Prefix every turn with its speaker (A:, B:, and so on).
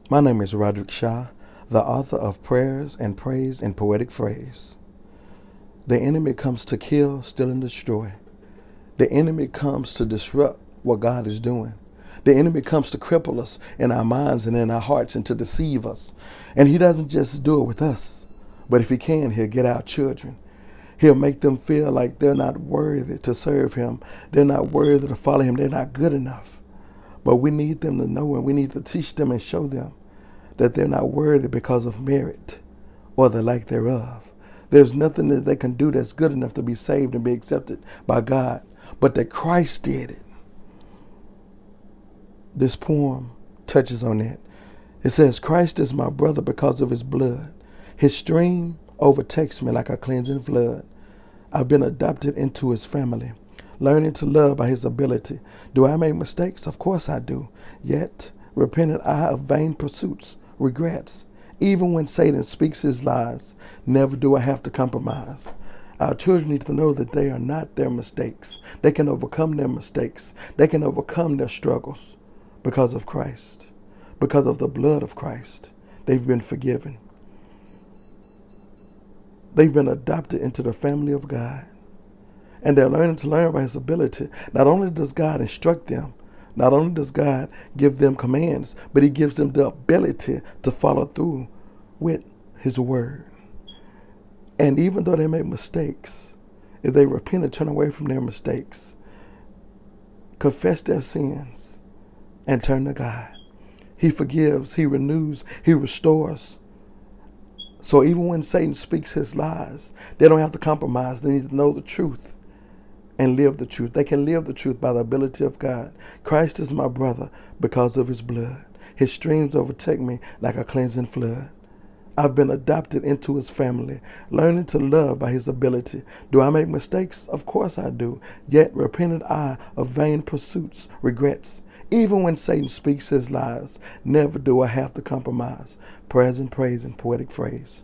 A: My name is Roderick Shaw, the author of Prayers and Praise and Poetic Phrase. The enemy comes to kill, steal, and destroy. The enemy comes to disrupt what God is doing. The enemy comes to cripple us in our minds and in our hearts and to deceive us. And he doesn't just do it with us, but if he can, he'll get our children. He'll make them feel like they're not worthy to serve him. They're not worthy to follow him. They're not good enough. But we need them to know, and we need to teach them and show them that they're not worthy because of merit or the lack thereof. There's nothing that they can do that's good enough to be saved and be accepted by God, but that Christ did it. This poem touches on that. It says, Christ is my brother because of his blood. His stream overtakes me like a cleansing flood. I've been adopted into his family, learning to love by his ability. Do I make mistakes? Of course I do. Yet, repentant I of vain pursuits, regrets. Even when Satan speaks his lies, never do I have to compromise. Our children need to know that they are not their mistakes. They can overcome their mistakes. They can overcome their struggles because of Christ, because of the blood of Christ. They've been forgiven. They've been adopted into the family of God. And they're learning to learn by his ability. Not only does God instruct them, not only does God give them commands, but he gives them the ability to follow through with his word. And even though they make mistakes, if they repent and turn away from their mistakes, confess their sins, and turn to God, he forgives, he renews, he restores. So even when Satan speaks his lies, they don't have to compromise. They need to know the truth and live the truth. They can live the truth by the ability of God. Christ is my brother because of his blood. His streams overtake me like a cleansing flood. I've been adopted into his family, learning to love by his ability. Do I make mistakes? Of course I do. Yet repentant I of vain pursuits, regrets. Even when Satan speaks his lies, never do I have to compromise. Prayers and praise and poetic phrase.